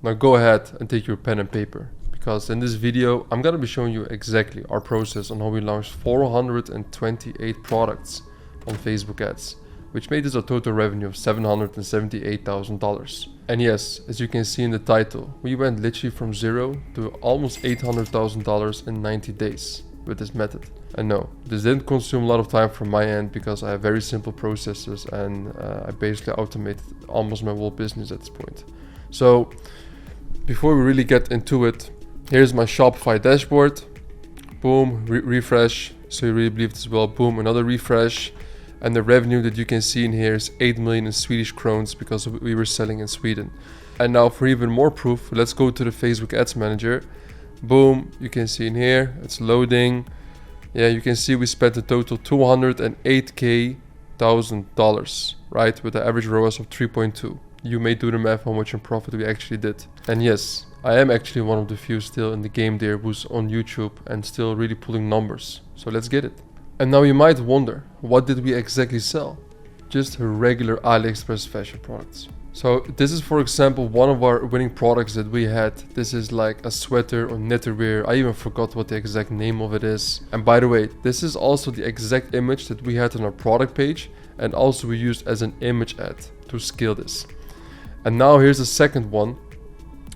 Now go ahead and take your pen and paper, because in this video I'm gonna be showing you exactly our process on how we launched 428 products on Facebook ads, which made us a total revenue of $778,000. And yes, as you can see in the title, we went literally from zero to almost $800,000 in 90 days with this method. And no, this didn't consume a lot of time from my end because I have very simple processes and I basically automated almost my whole business at this point. So before we really get into it, here's my Shopify dashboard. Boom, refresh. So you really believe this well. Boom, another refresh. And the revenue that you can see in here is 8 million in Swedish crowns because we were selling in Sweden. And now for even more proof, let's go to the Facebook Ads Manager. Boom, you can see in here, it's loading. Yeah, you can see we spent a total $208,000, right? With the average ROAS of 3.2. You may do the math how much in profit we actually did. And yes, I am actually one of the few still in the game there who's on YouTube and still really pulling numbers. So let's get it. And now you might wonder, what did we exactly sell? Just regular AliExpress fashion products. So this is, for example, one of our winning products that we had. This is like a sweater or knitwear. I even forgot what the exact name of it is. And by the way, this is also the exact image that we had on our product page, and also we used as an image ad to scale this. And now here's the second one.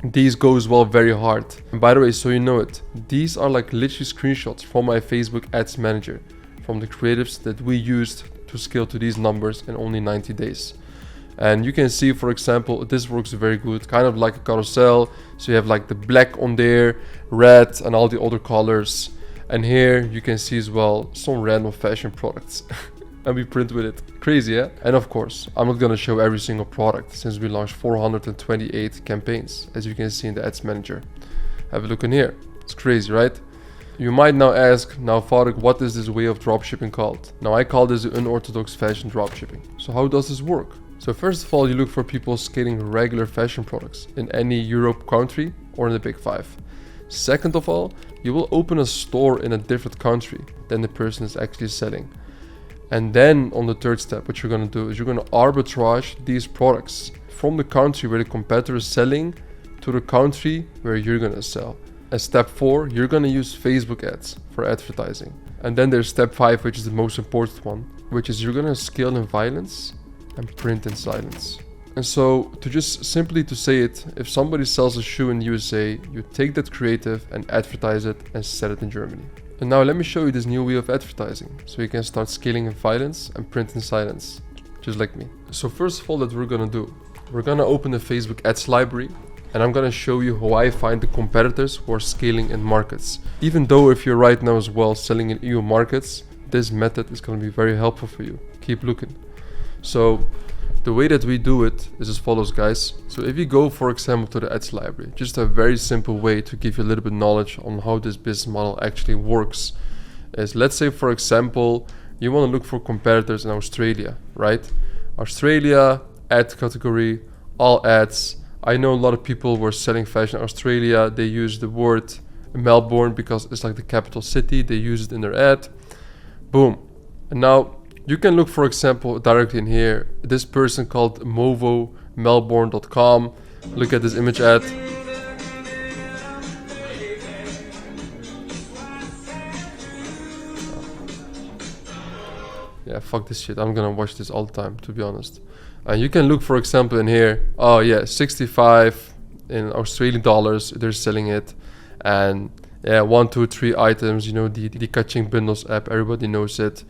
These go as well very hard. And by the way, so you know it, these are like literally screenshots from my Facebook Ads Manager, from the creatives that we used to scale to these numbers in only 90 days. And you can see, for example, this works very good, kind of like a carousel. So you have like the black on there, red, and all the other colors. And here you can see as well some random fashion products. And we print with it. Crazy, yeah? And of course, I'm not gonna show every single product since we launched 428 campaigns, as you can see in the Ads Manager. Have a look in here. It's crazy, right? You might now ask, now Farik, what is this way of dropshipping called? Now I call this the unorthodox fashion dropshipping. So how does this work? So first of all, you look for people scaling regular fashion products in any Europe country or in the Big Five. Second of all, you will open a store in a different country than the person is actually selling. And then on the third step, what you're gonna do is you're gonna arbitrage these products from the country where the competitor is selling to the country where you're gonna sell. And step 4, you're gonna use Facebook ads for advertising. And then there's step 5, which is the most important one, which is you're gonna scale in violence and print in silence. And so to just simply to say it, if somebody sells a shoe in the USA, you take that creative and advertise it and sell it in Germany. And now let me show you this new way of advertising, so you can start scaling in violence and print in silence, just like me. So first of all, that we're gonna do, we're gonna open the Facebook ads library, and I'm gonna show you how I find the competitors who are scaling in markets. Even though if you're right now as well selling in EU markets, this method is gonna be very helpful for you. Keep looking. So the way that we do it is as follows, guys. So if you go, for example, to the ads library, just a very simple way to give you a little bit knowledge on how this business model actually works is, let's say, for example, you want to look for competitors in Australia, right? Australia, ad category, all ads. I know a lot of people who are selling fashion in Australia. They use the word Melbourne because it's like the capital city. They use it in their ad. Boom. And now you can look, for example, directly in here, this person called movomelbourne.com. Look at this image ad. Yeah, fuck this shit. I'm gonna watch this all the time, to be honest. And you can look, for example, in here. Oh yeah, 65 in Australian dollars. They're selling it. And yeah, 1, 2, 3 items. You know, the Catching Bundles app. Everybody knows it.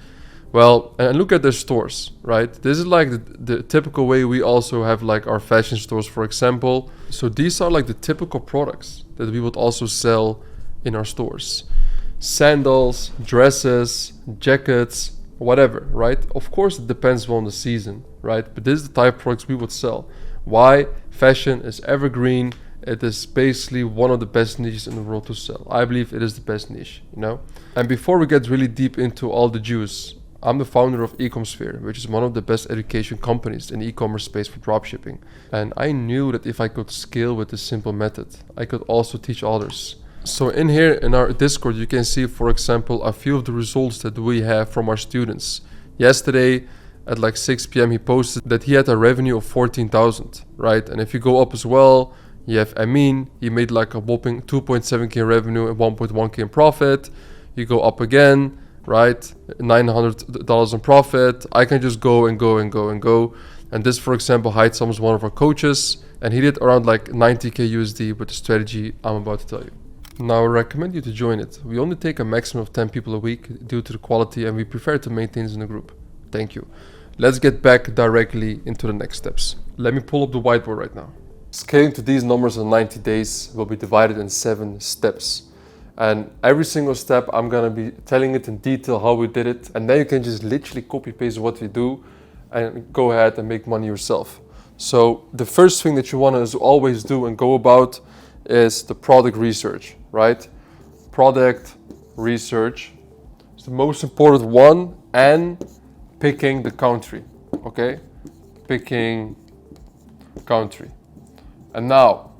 Well, and look at their stores, right? This is like the typical way we also have like our fashion stores, for example. So these are like the typical products that we would also sell in our stores. Sandals, dresses, jackets, whatever, right? Of course, it depends on the season, right? But this is the type of products we would sell. Why? Fashion is evergreen. It is basically one of the best niches in the world to sell. I believe it is the best niche, you know? And before we get really deep into all the juice, I'm the founder of Ecomsphere, which is one of the best education companies in the e-commerce space for dropshipping. And I knew that if I could scale with this simple method, I could also teach others. So in here in our Discord, you can see, for example, a few of the results that we have from our students. Yesterday at like 6 p.m. he posted that he had a revenue of 14,000, right? And if you go up as well, You have Amin, he made like a whopping 2.7k revenue and 1.1k in profit. You go up again, right? $900 in profit. I can just go and go and go and go. And this, for example, Haitham is one of our coaches, and he did around like 90k USD with the strategy I'm about to tell you. Now I recommend you to join it. We only take a maximum of 10 people a week due to the quality, and we prefer to maintain this in the group. Thank you. Let's get back directly into the next steps. Let me pull up the whiteboard right now. Scaling to these numbers in 90 days will be divided in 7 steps. And every single step, I'm gonna be telling it in detail how we did it. And then you can just literally copy paste what we do and go ahead and make money yourself. So the first thing that you wanna always do and go about is the product research, right? Product research is the most important one, and picking the country, okay? Picking country. And now,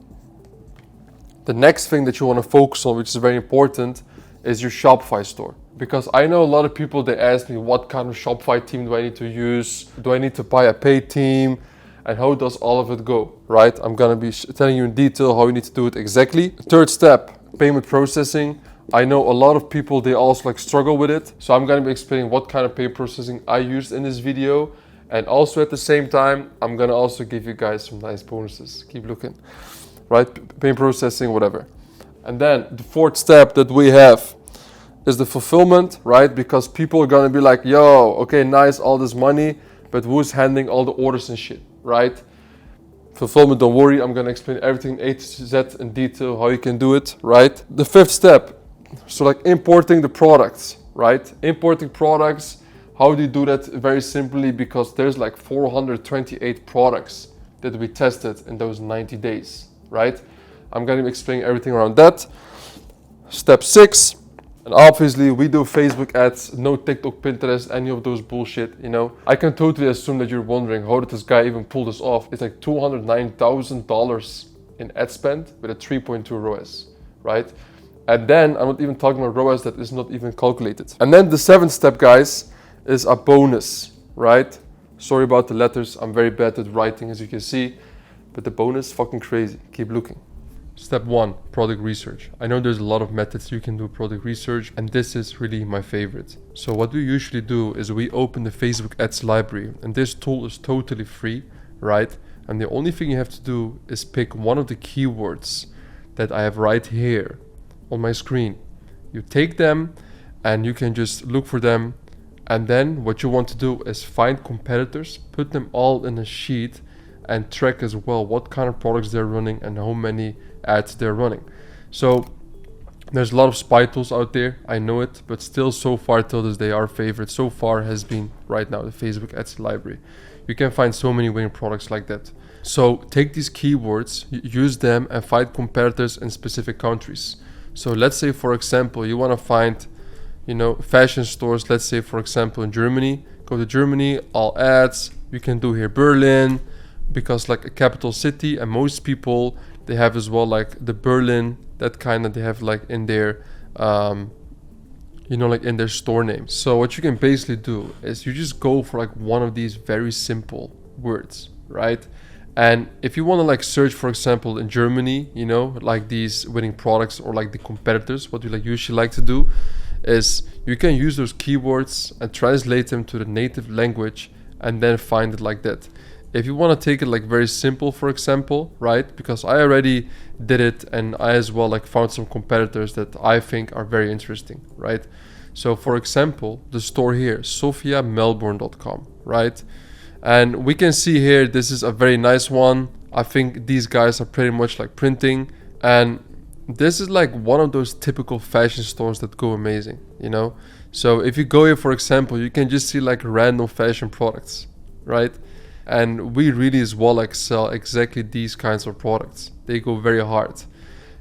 the next thing that you want to focus on, which is very important, is your Shopify store. Because I know a lot of people, they ask me, what kind of Shopify team do I need to use? Do I need to buy a paid team? And how does all of it go, right? I'm gonna be telling you in detail how you need to do it exactly. Third step, payment processing. I know a lot of people, they also like struggle with it. So I'm gonna be explaining what kind of payment processing I used in this video. And also at the same time, I'm gonna also give you guys some nice bonuses. Keep looking, right? Payment processing, whatever. And then the fourth step that we have is the fulfillment, right? Because people are gonna be like, yo, okay, nice, all this money, but who's handling all the orders and shit, right? Fulfillment, don't worry, I'm gonna explain everything A to Z in detail, how you can do it, right? The fifth step, so like importing the products, right? Importing products, how do you do that? Very simply, because there's like 428 products that we tested in those 90 days, right? I'm gonna explain everything around that. Step 6, and obviously we do Facebook ads, no TikTok, Pinterest, any of those bullshit, you know. I can totally assume that you're wondering, how did this guy even pull this off? It's like $209,000 in ad spend with a 3.2 ROAS, right? And then I'm not even talking about ROAS that is not even calculated. And then the 7th step, guys, is a bonus, right? Sorry about the letters, I'm very bad at writing, as you can see, but the bonus, fucking crazy. Keep looking. Step 1, product research. I know there's a lot of methods you can do product research, and this is really my favorite. So what we usually do is we open the Facebook ads library, and this tool is totally free, right? And the only thing you have to do is pick one of the keywords that I have right here on my screen. You take them and you can just look for them, and then what you want to do is find competitors, put them all in a sheet, and track as well what kind of products they're running and how many ads they're running. So there's a lot of spy tools out there, I know it, but still so far till this day our favorite so far has been right now the Facebook ads library. You can find so many winning products like that. So take these keywords, use them, and find competitors in specific countries. So let's say, for example, you want to find, you know, fashion stores, let's say for example in Germany. Go to Germany, all ads. You can do here Berlin, because like a capital city, and most people, they have as well like the Berlin, that kind of they have like in their you know, like in their store name. So what you can basically do is you just go for like one of these very simple words, right? And if you want to like search, for example, in Germany, you know, like these winning products or like the competitors, what you like usually like to do is you can use those keywords and translate them to the native language and then find it like that. If you want to take it like very simple, for example, right? Because I already did it, and I as well like found some competitors that I think are very interesting, right? So for example, the store here, sophiamelbourne.com, right? And we can see here, this is a very nice one. I think these guys are pretty much like printing, and this is like one of those typical fashion stores that go amazing, you know? So if you go here, for example, you can just see like random fashion products, right? And we really as well like sell exactly these kinds of products. They go very hard,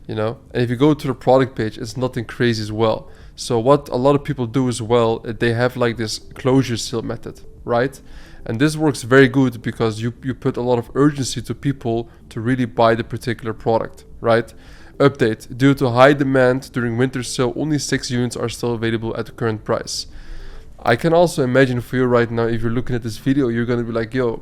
you know? And if you go to the product page, it's nothing crazy as well. So what a lot of people do as well, they have like this closure sale method, right? And this works very good because you put a lot of urgency to people to really buy the particular product, right? Update, due to high demand during winter sale, only 6 units are still available at the current price. I can also imagine for you right now, if you're looking at this video, you're gonna be like, yo,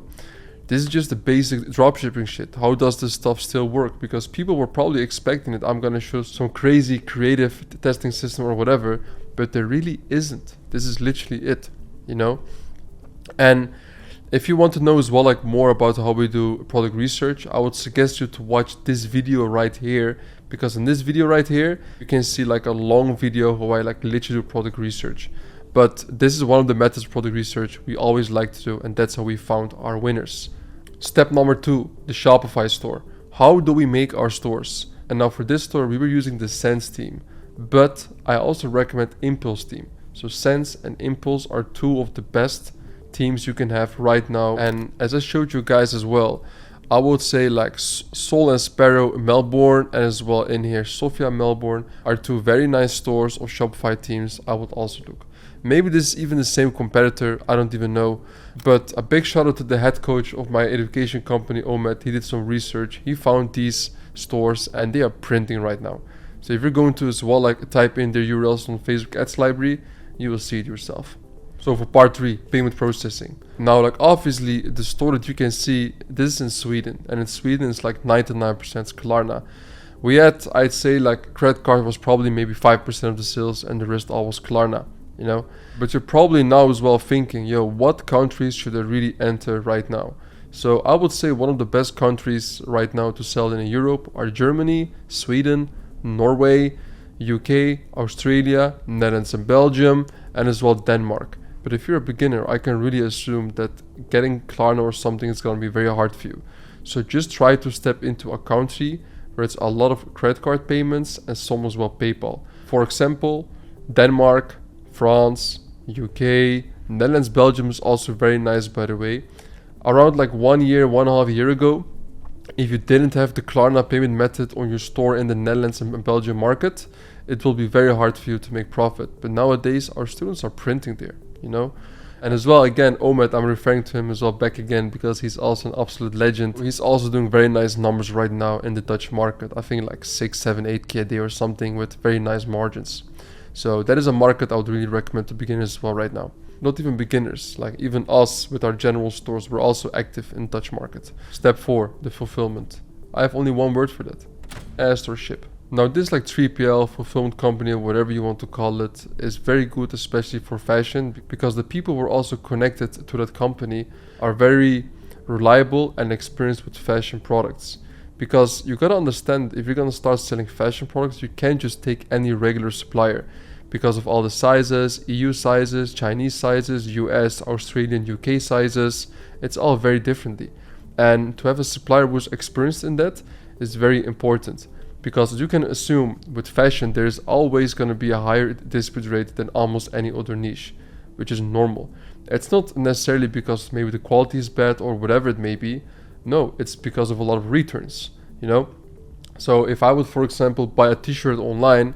This is just the basic dropshipping shit. How does this stuff still work? Because people were probably expecting that I'm gonna show some crazy creative testing system or whatever, but there really isn't. This is literally it, you know? And if you want to know as well, like more about how we do product research, I would suggest you to watch this video right here, because in this video right here, you can see like a long video how I like literally do product research. But this is one of the methods of product research we always like to do, and that's how we found our winners. Step number 2, the Shopify store. How do we make our stores? And now for this store, we were using the Sense team, but I also recommend Impulse team. So Sense and Impulse are two of the best teams you can have right now. And as I showed you guys as well, I would say like Soul and Sparrow Melbourne, and as well in here Sofia Melbourne, are two very nice stores of Shopify teams I would also look. Maybe this is even the same competitor, I don't even know. But a big shout out to the head coach of my education company, Omet. He did some research, he found these stores and they are printing right now. So if you're going to as well like type in their URLs on Facebook Ads Library, you will see it yourself. So for part 3, payment processing. Now like obviously the store that you can see, this is in Sweden, and in Sweden it's like 99% Klarna. We had, I'd say like credit card was probably maybe 5% of the sales and the rest all was Klarna, you know. But you're probably now as well thinking, yo, what countries should I really enter right now? So I would say one of the best countries right now to sell in Europe are Germany, Sweden, Norway, UK, Australia, Netherlands and Belgium, and as well Denmark. But if you're a beginner, I can really assume that getting Klarna or something is going to be very hard for you. So just try to step into a country where it's a lot of credit card payments and some as well PayPal. For example, Denmark, France, UK, Netherlands, Belgium is also very nice, by the way. Around like 1 year, 1.5 years ago, if you didn't have the Klarna payment method on your store in the Netherlands and Belgium market, it will be very hard for you to make profit. But nowadays, our students are printing there, you know. And as well, again, Omet, I'm referring to him as well back again because he's also an absolute legend. He's also doing very nice numbers right now in the Dutch market. I think like 6, 7, 8K a day or something with very nice margins. So that is a market I would really recommend to beginners as well right now. Not even beginners, like even us with our general stores, we're also active in Dutch market. Step 4, the fulfillment. I have only one word for that: ask or ship. Now this like 3PL, fulfillment company, or whatever you want to call it, is very good, especially for fashion, because the people who are also connected to that company are very reliable and experienced with fashion products. Because you gotta understand, if you're gonna start selling fashion products, you can't just take any regular supplier because of all the sizes, EU sizes, Chinese sizes, US, Australian, UK sizes. It's all very differently. And to have a supplier who's experienced in that is very important. Because as you can assume, with fashion, there's always going to be a higher dispute rate than almost any other niche, which is normal. It's not necessarily because maybe the quality is bad or whatever it may be. No, it's because of a lot of returns, you know? So if I would, for example, buy a t-shirt online,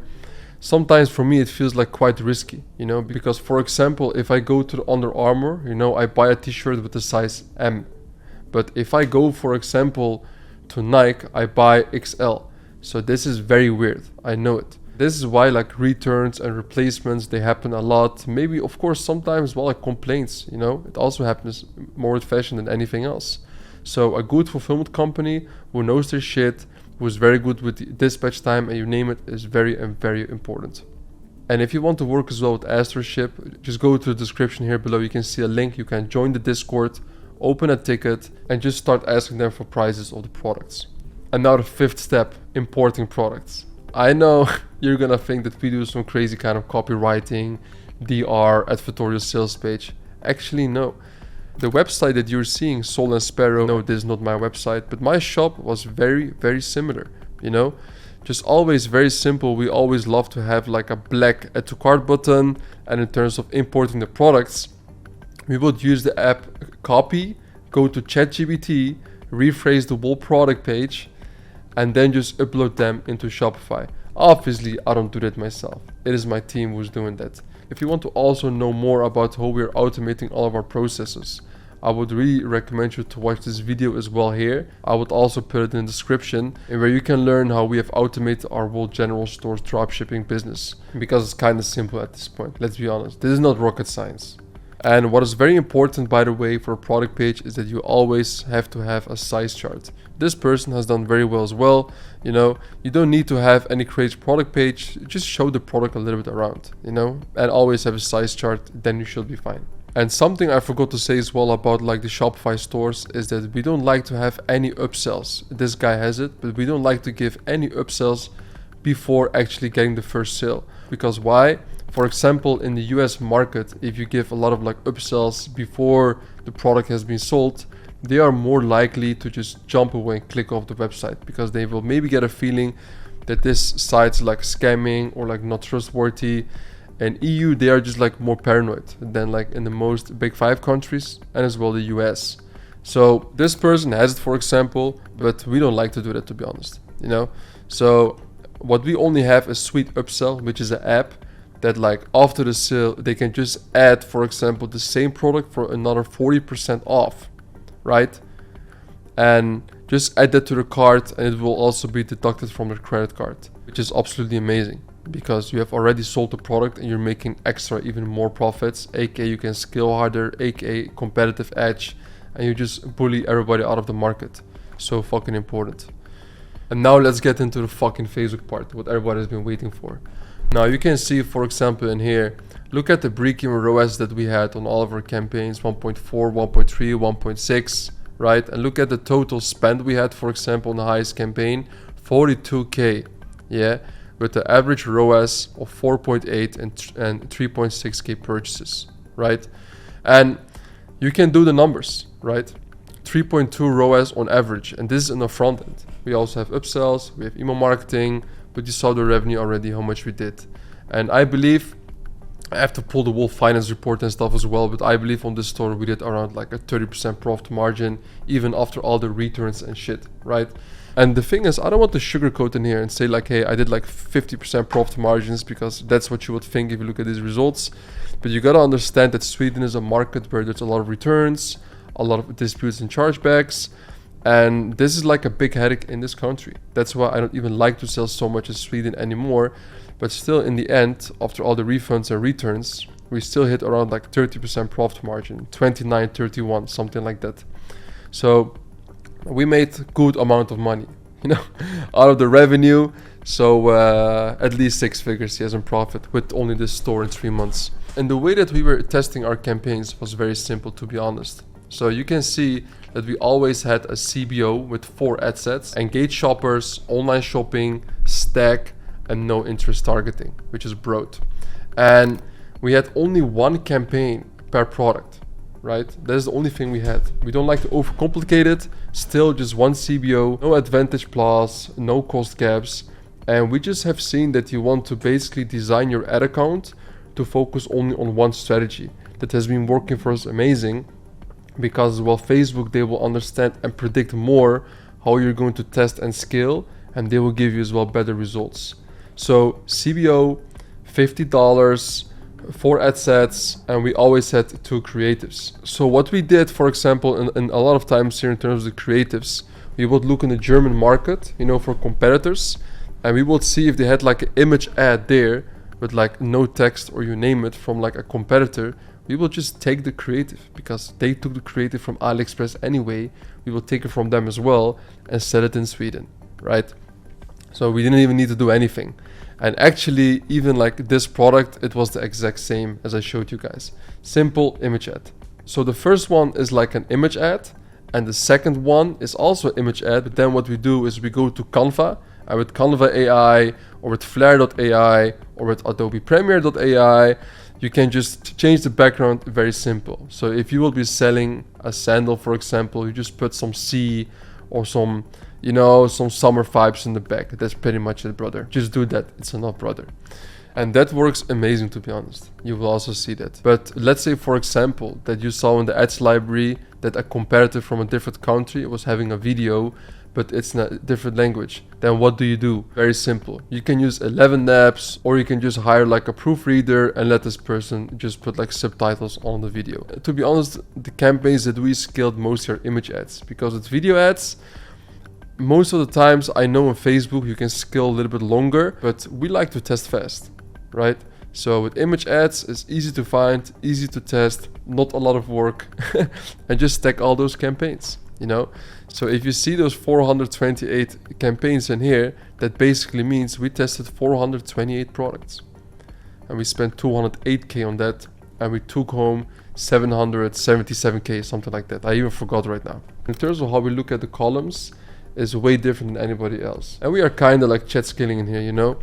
sometimes for me it feels like quite risky, you know? Because for example, if I go to the Under Armour, you know, I buy a t-shirt with the size M. But if I go, for example, to Nike, I buy XL. So this is very weird, I know it. This is why like returns and replacements, they happen a lot. Maybe, of course, sometimes well, like complaints, you know, it also happens more with fashion than anything else. So a good fulfillment company who knows their shit, who is very good with the dispatch time and you name it, is very important. And if you want to work as well with Astroship, just go to the description here below. You can see a link, you can join the Discord, open a ticket and just start asking them for prices of the products. And now the 5th step, importing products. I know you're gonna think that we do some crazy kind of copywriting, DR, advertorial sales page. Actually, no. The website that you're seeing, Soul and Sparrow, no, this is not my website, but my shop was very similar, you know? Just always very simple. We always love to have like a black add to cart button. And in terms of importing the products, we would use the app Copy, go to ChatGPT, rephrase the whole product page, and then just upload them into Shopify. Obviously, I don't do that myself. It is my team who's doing that. If you want to also know more about how we're automating all of our processes, I would really recommend you to watch this video as well here. I would also put it in the description, and where you can learn how we have automated our whole general stores dropshipping business. Because it's kind of simple at this point, let's be honest. This is not rocket science. And what is very important, by the way, for a product page is that you always have to have a size chart. This person has done very well as well. You know, you don't need to have any crazy product page. Just show the product a little bit around, you know, and always have a size chart. Then you should be fine. And something I forgot to say as well about like the Shopify stores is that we don't like to have any upsells. This guy has it, but we don't like to give any upsells before actually getting the first sale. Because why? For example, in the US market, if you give a lot of like upsells before the product has been sold, they are more likely to just jump away and click off the website, because they will maybe get a feeling that this site's like scamming or like not trustworthy. And EU, they are just like more paranoid than like in the most big 5 countries, and as well the US. So this person has it, for example, but we don't like to do that, to be honest, you know. So what we only have is Sweet Upsell, which is an app that like after the sale they can just add, for example, the same product for another 40% off, right? And just add that to the cart, and it will also be deducted from their credit card, which is absolutely amazing, because you have already sold the product and you're making extra, even more profits, aka you can scale harder, aka competitive edge, and you just bully everybody out of the market. So fucking important. And now let's get into the fucking Facebook part, what everybody's been waiting for. Now you can see, for example, in here, look at the break-even ROAS that we had on all of our campaigns, 1.4, 1.3, 1.6, right? And look at the total spend we had, for example, on the highest campaign, 42k, yeah? With the average ROAS of 4.8 and 3.6k purchases, right? And you can do the numbers, right? 3.2 ROAS on average, and this is in the front end. We also have upsells, we have email marketing, but you saw the revenue already, how much we did. And I believe, I have to pull the Wolf Finance report and stuff as well, but I believe on this store we did around like a 30% profit margin, even after all the returns and shit, right? And the thing is, I don't want to sugarcoat in here and say like, hey, I did like 50% profit margins, because that's what you would think if you look at these results. But you gotta understand that Sweden is a market where there's a lot of returns, a lot of disputes and chargebacks, and this is like a big headache in this country. That's why I don't even like to sell so much in Sweden anymore. But still, in the end, after all the refunds and returns, we still hit around like 30% profit margin, 29, 31, something like that. So we made good amount of money, you know, out of the revenue. So at least 6 figures, yes, in profit with only this store in 3 months. And the way that we were testing our campaigns was very simple, to be honest. So you can see that we always had a CBO with 4 ad sets: engage shoppers, online shopping, stack, and no interest targeting, which is broad. And we had only 1 campaign per product, right? That's the only thing we had. We don't like to overcomplicate it. Still just 1 CBO, no advantage plus, no cost gaps. And we just have seen that you want to basically design your ad account to focus only on 1 strategy. That has been working for us amazing, because well, Facebook, they will understand and predict more how you're going to test and scale, and they will give you as well better results. So CBO, $50, 4 ad sets, and we always had 2 creatives. So what we did, for example, in a lot of times here in terms of the creatives, we would look in the German market, you know, for competitors, and we would see if they had like an image ad there with like no text or you name it from like a competitor. We will just take the creative, because they took the creative from AliExpress anyway. We will take it from them as well and sell it in Sweden, right? So we didn't even need to do anything. And actually, even like this product, it was the exact same as I showed you guys. Simple image ad. So the first one is like an image ad, and the second one is also an image ad. But then what we do is we go to Canva, and with Canva AI or with Flare.ai or with Adobe Premiere.ai, you can just change the background, very simple. So if you will be selling a sandal, for example, you just put some sea or some, you know, some summer vibes in the back. That's pretty much it, brother. Just do that. It's enough, brother. And that works amazing, to be honest. You will also see that. But let's say, for example, that you saw in the ads library that a competitor from a different country was having a video, but it's in a different language. Then what do? Very simple. You can use 11 apps, or you can just hire like a proofreader and let this person just put like subtitles on the video. To be honest, the campaigns that we scaled mostly are image ads, because with video ads, most of the times I know on Facebook you can scale a little bit longer, but we like to test fast, right? So with image ads, it's easy to find, easy to test, not a lot of work, and just stack all those campaigns, you know. So if you see those 428 campaigns in here, that basically means we tested 428 products. And we spent 208k on that, and we took home 777k, something like that. I even forgot right now. In terms of how we look at the columns, is way different than anybody else. And we are kind of like chat scaling in here, you know.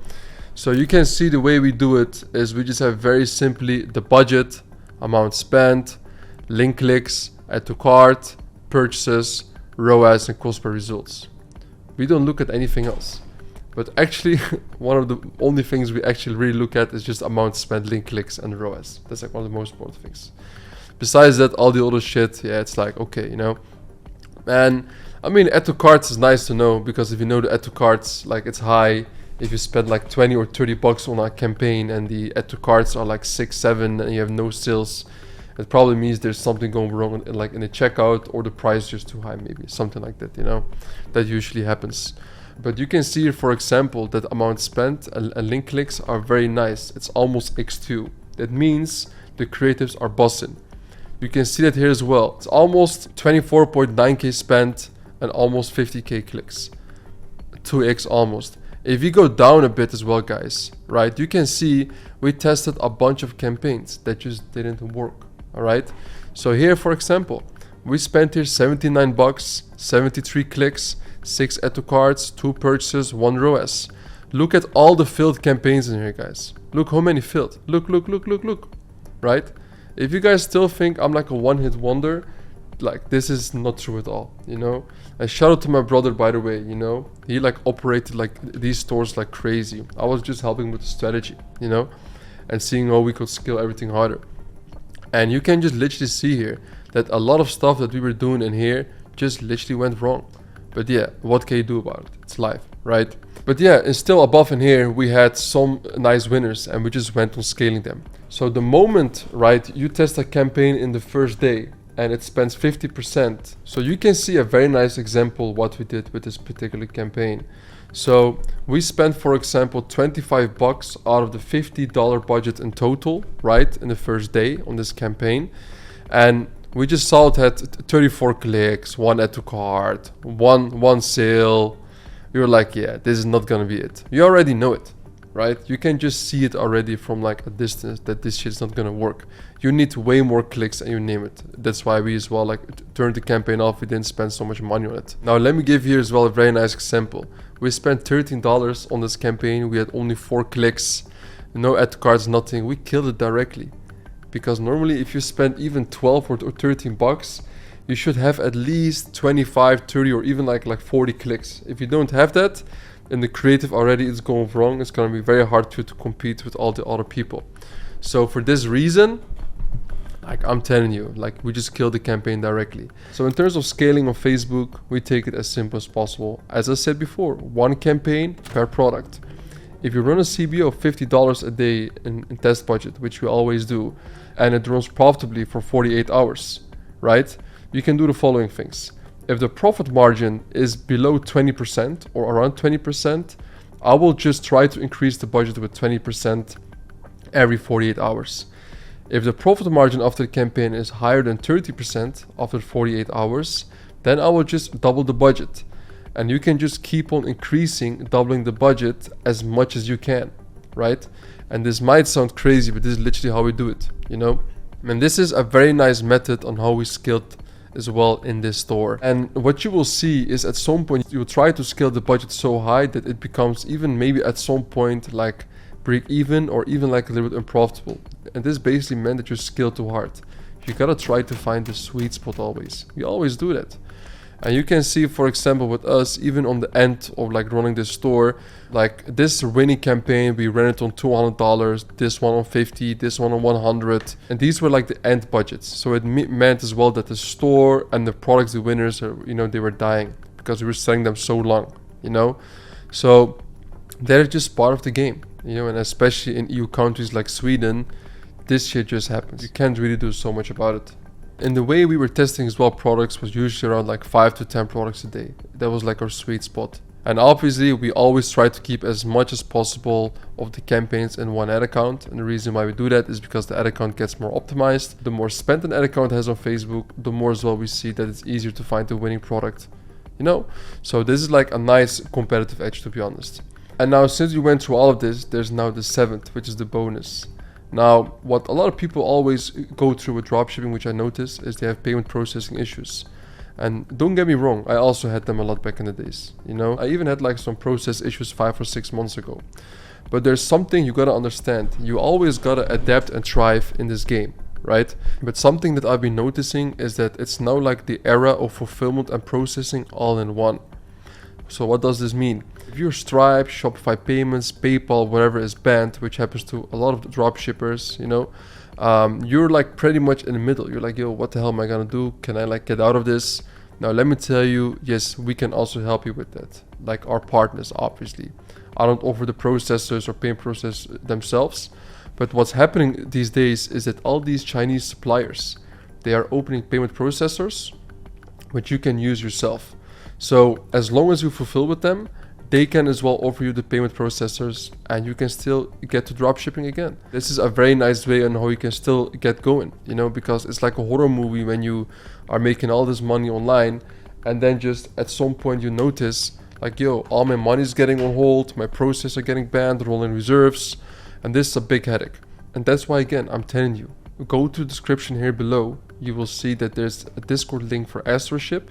So you can see the way we do it is we just have very simply the budget, amount spent, link clicks, add to cart, purchases, ROAS, and cost per results. We don't look at anything else. But actually, one of the only things we actually really look at is just amount spent, link clicks, and ROAS. That's like one of the most important things. Besides that, all the other shit, yeah, it's like, okay, you know. And I mean, add to carts is nice to know, because if you know the add to carts, like it's high. If you spend like 20 or 30 bucks on a campaign and the add to carts are like 6, 7 and you have no sales, it probably means there's something going wrong in the checkout, or the price is just too high, maybe something like that, you know. That usually happens. But you can see here, for example, that amount spent and link clicks are very nice. It's almost x2. That means the creatives are bossing. You can see that here as well. It's almost 24.9k spent and almost 50k clicks. 2x almost. If you go down a bit as well, guys, right, you can see we tested a bunch of campaigns that just didn't work. All right. So here, for example, we spent here 79 bucks, 73 clicks, 6 add to carts, 2 purchases, 1 ROAS. Look at all the failed campaigns in here, guys. Look how many failed. Look. Right? If you guys still think I'm like a one-hit wonder, like this is not true at all, you know. And shout out to my brother, by the way, you know. He like operated like these stores like crazy. I was just helping with the strategy, you know, and seeing how we could scale everything harder. And you can just literally see here that a lot of stuff that we were doing in here just literally went wrong. But yeah, what can you do about it? It's life, right? But yeah, and still above in here, we had some nice winners and we just went on scaling them. So the moment, right, you test a campaign in the first day and it spends 50%. So you can see a very nice example what we did with this particular campaign. So we spent, for example, 25 bucks out of the $50 budget in total, right, in the first day on this campaign. And we just saw it had 34 clicks, 1 add to cart, one sale. We were like, yeah, this is not gonna be it. You already know it, right? You can just see it already from like a distance that this shit's not gonna work. You need way more clicks and you name it. That's why we as well like turned the campaign off. We didn't spend so much money on it. Now let me give you as well a very nice example. We spent $13 on this campaign. We had only 4 clicks, no add to carts, nothing. We killed it directly. Because normally if you spend even 12 or 13 bucks, you should have at least 25, 30 or even like 40 clicks. If you don't have that, and the creative already is going wrong, it's going to be very hard to compete with all the other people. So for this reason, like I'm telling you, like we just killed the campaign directly. So in terms of scaling on Facebook, we take it as simple as possible. As I said before, 1 campaign per product. If you run a CBO of $50 a day in test budget, which we always do, and it runs profitably for 48 hours, right? You can do the following things. If the profit margin is below 20% or around 20%, I will just try to increase the budget with 20% every 48 hours. If the profit margin after the campaign is higher than 30% after 48 hours, then I will just double the budget. And you can just keep on increasing, doubling the budget as much as you can, right? And this might sound crazy, but this is literally how we do it, you know? And this is a very nice method on how we scaled as well in this store. And what you will see is at some point you will try to scale the budget so high that it becomes even maybe at some point like break even or even like a little bit unprofitable. And this basically meant that you scale too hard. You gotta try to find the sweet spot always. We always do that. And you can see, for example, with us, even on the end of like running this store, like this winning campaign, we ran it on $200, this one on 50, this one on 100. And these were like the end budgets. So it meant as well that the store and the products, the winners, are, you know, they were dying because we were selling them so long, you know. So they're just part of the game, you know, and especially in EU countries like Sweden, this shit just happens. You can't really do so much about it. And the way we were testing as well products was usually around like 5 to 10 products a day. That was like our sweet spot. And obviously, we always try to keep as much as possible of the campaigns in one ad account. And the reason why we do that is because the ad account gets more optimized. The more spent an ad account has on Facebook, the more as well we see that it's easier to find the winning product, you know? So this is like a nice competitive edge, to be honest. And now, since we went through all of this, there's now the seventh, which is the bonus. Now, what a lot of people always go through with dropshipping, which I notice, is they have payment processing issues. And don't get me wrong, I also had them a lot back in the days, you know? I even had like some process issues 5 or 6 months ago. But there's something you gotta understand. You always gotta adapt and thrive in this game, right? But something that I've been noticing is that it's now like the era of fulfillment and processing all in one. So what does this mean? If your Stripe, Shopify payments, PayPal, whatever is banned, which happens to a lot of the drop shippers, you know, you're like pretty much in the middle. You're like, yo, what the hell am I gonna do? Can I like get out of this? Now, let me tell you, yes, we can also help you with that. Like our partners, obviously. I don't offer the processors or payment process themselves. But what's happening these days is that all these Chinese suppliers, they are opening payment processors, which you can use yourself. So as long as you fulfill with them, they can as well offer you the payment processors and you can still get to dropshipping again. This is a very nice way on how you can still get going, you know, because it's like a horror movie when you are making all this money online and then just at some point you notice like, yo, all my money is getting on hold, my processors are getting banned, rolling reserves, and this is a big headache. And that's why, again, I'm telling you, go to the description here below. You will see that there's a Discord link for AstroShip.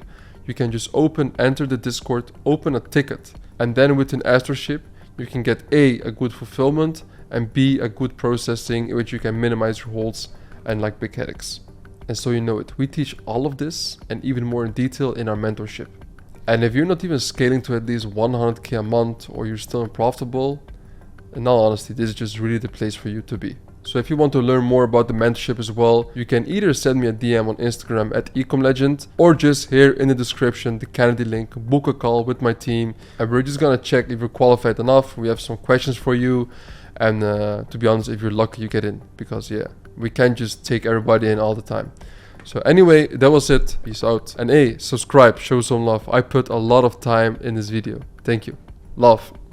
You can just enter the Discord, open a ticket, and then within AstroShip, you can get A, good fulfillment, and B, a good processing in which you can minimize your holds and like big headaches. And so you know it, we teach all of this and even more in detail in our mentorship. And if you're not even scaling to at least 100k a month or you're still unprofitable, in all honesty, this is just really the place for you to be. So if you want to learn more about the mentorship as well, you can either send me a DM on Instagram at ecomlegend or just here in the description, the Kennedy link, book a call with my team. And we're just gonna check if you're qualified enough. We have some questions for you. And to be honest, if you're lucky, you get in because yeah, we can't just take everybody in all the time. So anyway, that was it. Peace out. And hey, subscribe, show some love. I put a lot of time in this video. Thank you. Love.